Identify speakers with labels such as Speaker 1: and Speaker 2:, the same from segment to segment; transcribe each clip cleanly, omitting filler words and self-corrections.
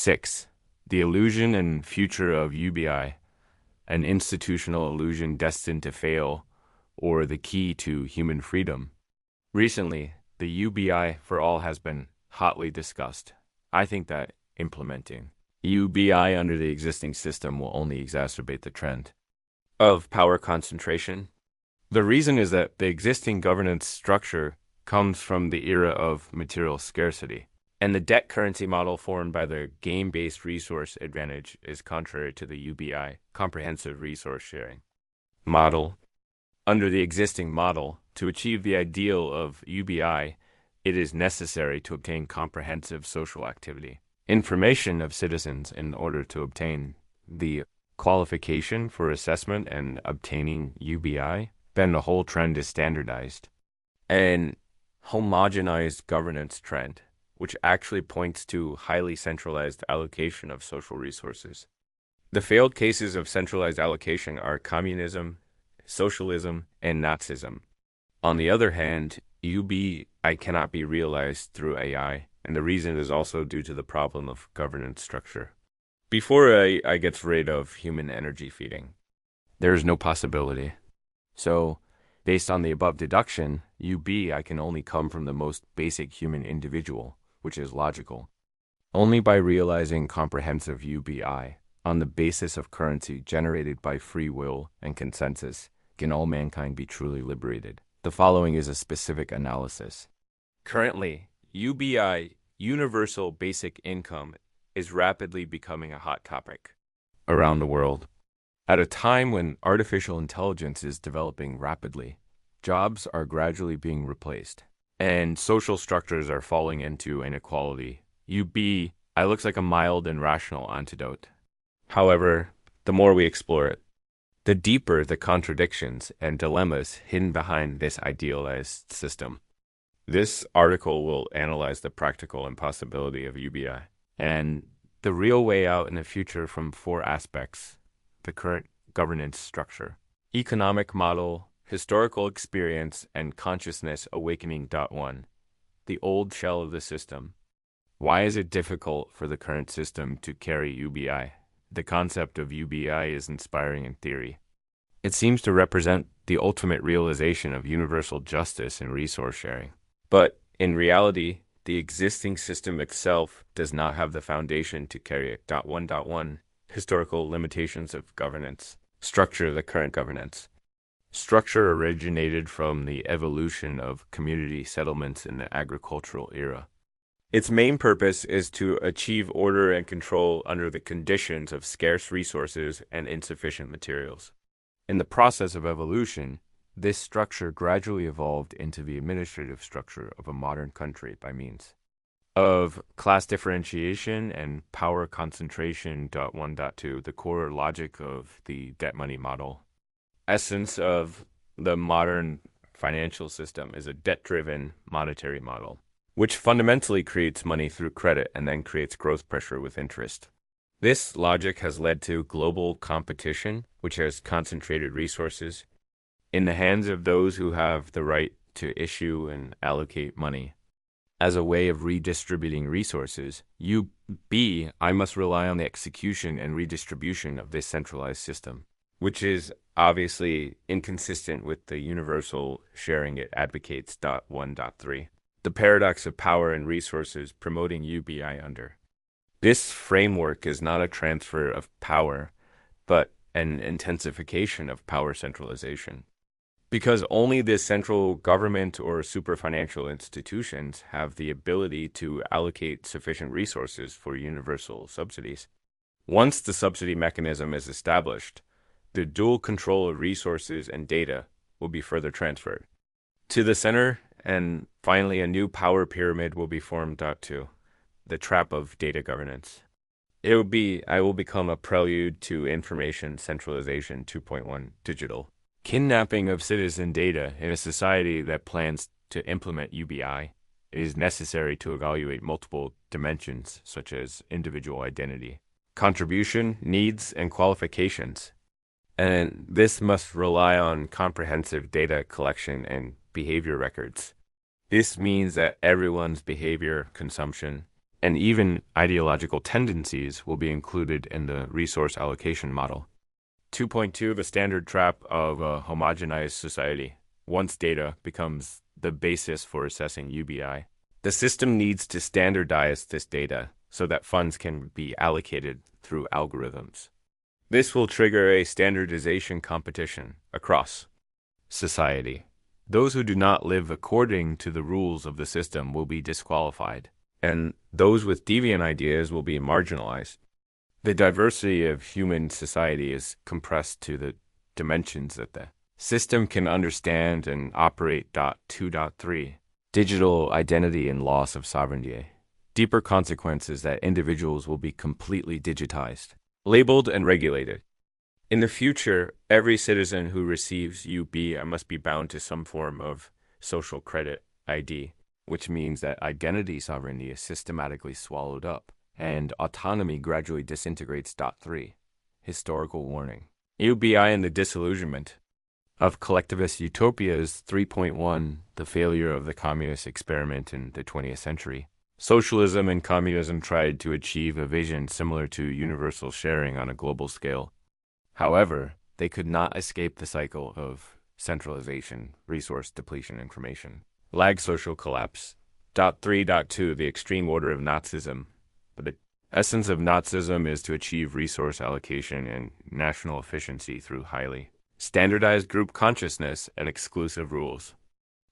Speaker 1: 6. The illusion and future of UBI, an institutional illusion destined to fail, or the key to human freedom. Recently, the UBI for all has been hotly discussed. I think that implementing UBI under the existing system will only exacerbate the trend of power concentration. The reason is that the existing governance structure comes from the era of material scarcity, and the debt currency model formed by the game-based resource advantage is contrary to the UBI, comprehensive resource sharing model. Under the existing model, to achieve the ideal of UBI, it is necessary to obtain comprehensive social activity, information of citizens in order to obtain the qualification for assessment and obtaining UBI. Then the whole trend is standardized. And homogenized governance trend, which actually points to highly centralized allocation of social resources. The failed cases of centralized allocation are communism, socialism, and Nazism. On the other hand, UBI cannot be realized through AI, and the reason is also due to the problem of governance structure. Before AI gets rid of human energy feeding, there is no possibility. So, based on the above deduction, UBI can only come from the most basic human individual, which is logical. Only by realizing comprehensive UBI on the basis of currency generated by free will and consensus can all mankind be truly liberated. The following is a specific analysis. Currently, UBI, universal basic income, is rapidly becoming a hot topic around the world. At a time when artificial intelligence is developing rapidly, jobs are gradually being replaced, and social structures are falling into inequality. UBI looks like a mild and rational antidote. However, the more we explore it, the deeper the contradictions and dilemmas hidden behind this idealized system. This article will analyze the practical impossibility of UBI and the real way out in the future from 4 aspects: the current governance structure, economic model, historical experience, and consciousness awakening. 1. The old shell of the system. Why is it difficult for the current system to carry UBI? The concept of UBI is inspiring in theory. It seems to represent the ultimate realization of universal justice and resource sharing. But in reality, the existing system itself does not have the foundation to carry it. 1.1 Historical limitations of governance. Structure of the current governance. Structure originated from the evolution of community settlements in the agricultural era. Its main purpose is to achieve order and control under the conditions of scarce resources and insufficient materials. In the process of evolution, this structure gradually evolved into the administrative structure of a modern country by means of class differentiation and power concentration. 1.2 The core logic of the debt money model. Essence of the modern financial system is a debt-driven monetary model, which fundamentally creates money through credit and then creates growth pressure with interest. This logic has led to global competition, which has concentrated resources in the hands of those who have the right to issue and allocate money. As a way of redistributing resources, I must rely on the execution and redistribution of this centralized system, which is obviously inconsistent with the universal sharing it advocates. 1.3 The paradox of power and resources promoting UBI under. This framework is not a transfer of power, but an intensification of power centralization. Because only the central government or superfinancial institutions have the ability to allocate sufficient resources for universal subsidies. Once the subsidy mechanism is established, the dual control of resources and data will be further transferred to the center, and finally a new power pyramid will be formed. 2 The trap of data governance. I will become a prelude to information centralization. 2.1 Digital. Kidnapping of citizen data. In a society that plans to implement UBI, it is necessary to evaluate multiple dimensions such as individual identity, contribution, needs, and qualifications. And this must rely on comprehensive data collection and behavior records. This means that everyone's behavior, consumption, and even ideological tendencies will be included in the resource allocation model. 2.2, the standard trap of a homogenized society. Once data becomes the basis for assessing UBI, the system needs to standardize this data so that funds can be allocated through algorithms. This will trigger a standardization competition across society. Those who do not live according to the rules of the system will be disqualified, and those with deviant ideas will be marginalized. The diversity of human society is compressed to the dimensions that the system can understand and operate. 2.3. Digital identity and loss of sovereignty. Deeper consequences that individuals will be completely digitized, labeled, and regulated. In the future, every citizen who receives UBI must be bound to some form of social credit ID, which means that identity sovereignty is systematically swallowed up, and autonomy gradually disintegrates. 3. Historical warning. UBI and the disillusionment of collectivist utopias. 3.1. The failure of the communist experiment in the 20th century. Socialism and communism tried to achieve a vision similar to universal sharing on a global scale. However, they could not escape the cycle of centralization, resource depletion, information. Lag social collapse. 3.2. The extreme order of Nazism. The essence of Nazism is to achieve resource allocation and national efficiency through highly standardized group consciousness and exclusive rules.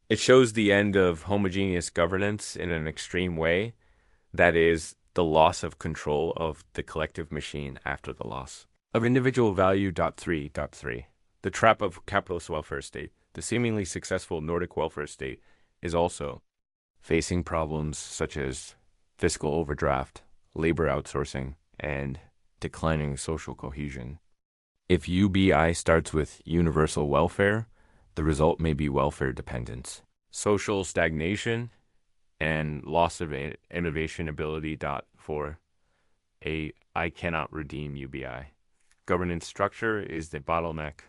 Speaker 1: It shows the end of homogeneous governance in an extreme way, that is, the loss of control of the collective machine after the loss of individual value. 3.3. The trap of capitalist welfare state. The seemingly successful Nordic welfare state is also facing problems such as fiscal overdraft, labor outsourcing, and declining social cohesion. If UBI starts with universal welfare, the result may be welfare dependence, social stagnation, and loss of innovation ability. 4. I cannot redeem UBI. Governance structure is the bottleneck.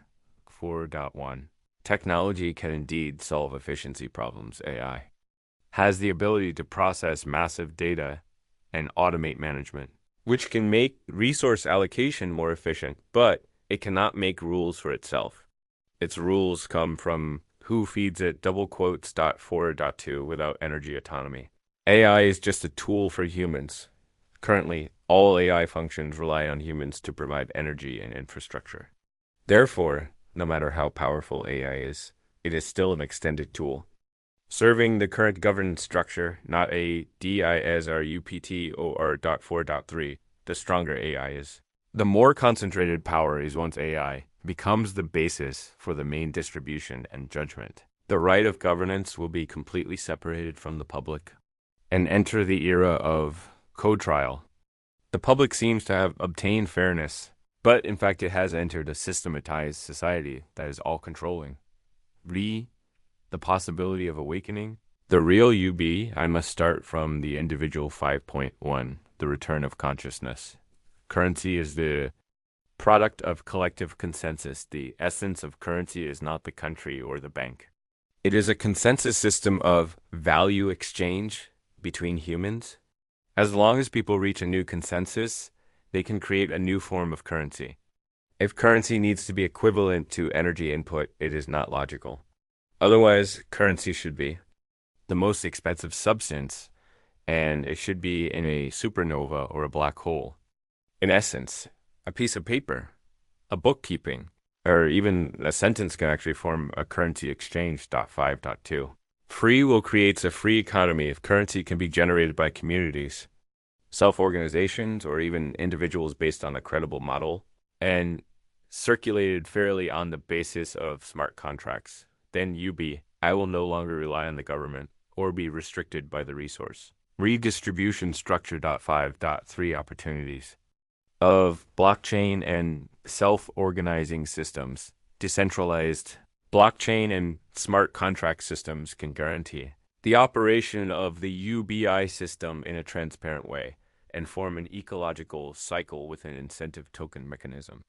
Speaker 1: 4.1. Technology can indeed solve efficiency problems. AI has the ability to process massive data and automate management, which can make resource allocation more efficient, but it cannot make rules for itself. Its rules come from who feeds it. 4.2 without energy autonomy. AI is just a tool for humans. Currently, all AI functions rely on humans to provide energy and infrastructure. Therefore, no matter how powerful AI is, it is still an extended tool, serving the current governance structure, not a DISRUPT or 4.3, the stronger AI is. The more concentrated power is once AI becomes the basis for the main distribution and judgment. The right of governance will be completely separated from the public and enter the era of co-trial. The public seems to have obtained fairness, but in fact it has entered a systematized society that is all-controlling. The possibility of awakening. The real UBI must start from the individual. 5.1, the return of consciousness. Currency is the product of collective consensus. The essence of currency is not the country or the bank. It is a consensus system of value exchange between humans. As long as people reach a new consensus, they can create a new form of currency. If currency needs to be equivalent to energy input, it is not logical. Otherwise, currency should be the most expensive substance, and it should be in a supernova or a black hole. In essence, a piece of paper, a bookkeeping, or even a sentence can actually form a currency exchange. 5.2. Free will creates a free economy if currency can be generated by communities, self-organizations, or even individuals based on a credible model, and circulated fairly on the basis of smart contracts. Then I will no longer rely on the government or be restricted by the resource. Redistribution structure. 5.3 opportunities of blockchain and self-organizing systems. Decentralized blockchain and smart contract systems can guarantee the operation of the UBI system in a transparent way and form an ecological cycle with an incentive token mechanism.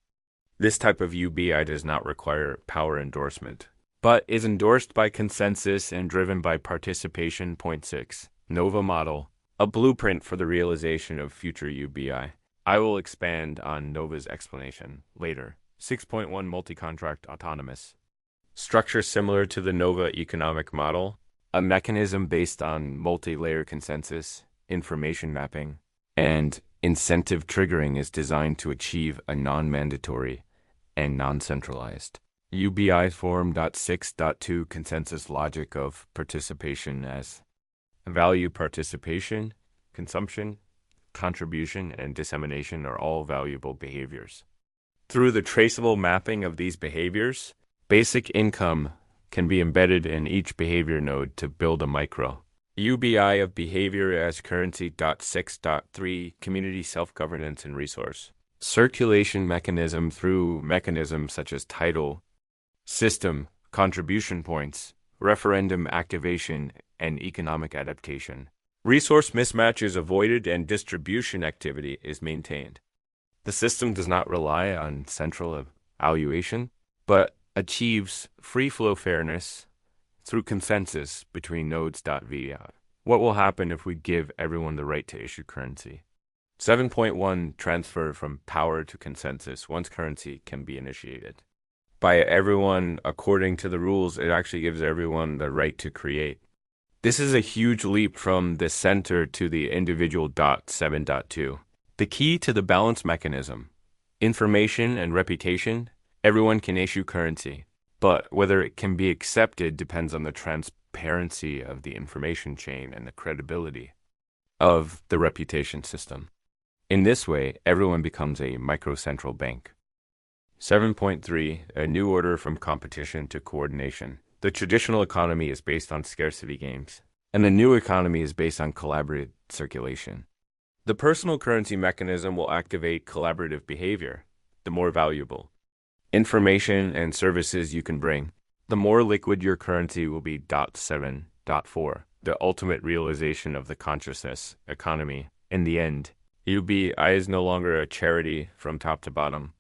Speaker 1: This type of UBI does not require power endorsement, but is endorsed by consensus and driven by participation. 6. Nova model. a blueprint for the realization of future UBI. I will expand on Nova's explanation later. 6.1 Multi-contract autonomous. Structure similar to the Nova economic model, a mechanism based on multi-layer consensus, information mapping, and incentive triggering is designed to achieve a non-mandatory and non-centralized UBI Forum 6.2 consensus logic of participation as value participation, consumption, contribution, and dissemination are all valuable behaviors. Through the traceable mapping of these behaviors, basic income can be embedded in each behavior node to build a micro. UBI of behavior as currency. 6.3 community self-governance and resource. Circulation mechanism through mechanisms such as title, system, contribution points, referendum activation, and economic adaptation. Resource mismatch is avoided and distribution activity is maintained. The system does not rely on central evaluation, but achieves free flow fairness through consensus between nodes. What will happen if we give everyone the right to issue currency? 7.1 Transfer from power to consensus once currency can be initiated. By everyone according to the rules, it actually gives everyone the right to create. This is a huge leap from the center to the individual. 7.2 The key to the balance mechanism. Information and reputation. Everyone can issue currency, but whether it can be accepted depends on the transparency of the information chain and the credibility of the reputation system. In this way, everyone becomes a microcentral bank. 7.3 A new order from competition to coordination. The traditional economy is based on scarcity games, and the new economy is based on collaborative circulation. The personal currency mechanism will activate collaborative behavior, the more valuable information and services you can bring, the more liquid your currency will be. 7.4 The ultimate realization of the consciousness economy. In the end, UBI is no longer a charity from top to bottom,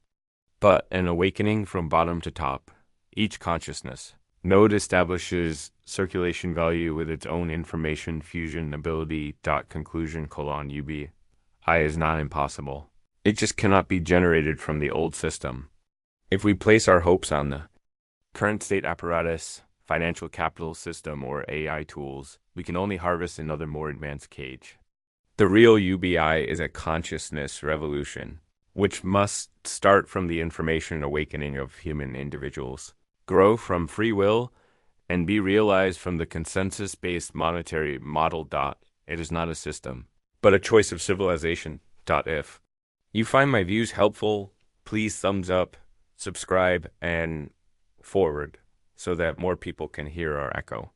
Speaker 1: but an awakening from bottom to top. Each consciousness node establishes circulation value with its own information fusion ability. Conclusion: UBI is not impossible. It just cannot be generated from the old system. If we place our hopes on the current state apparatus, financial capital system, or AI tools, we can only harvest another more advanced cage. The real UBI is a consciousness revolution, which must start from the information awakening of human individuals, grow from free will, and be realized from the consensus-based monetary model. It is not a system, but a choice of civilization. If you find my views helpful, please thumbs up, subscribe, and forward so that more people can hear our echo.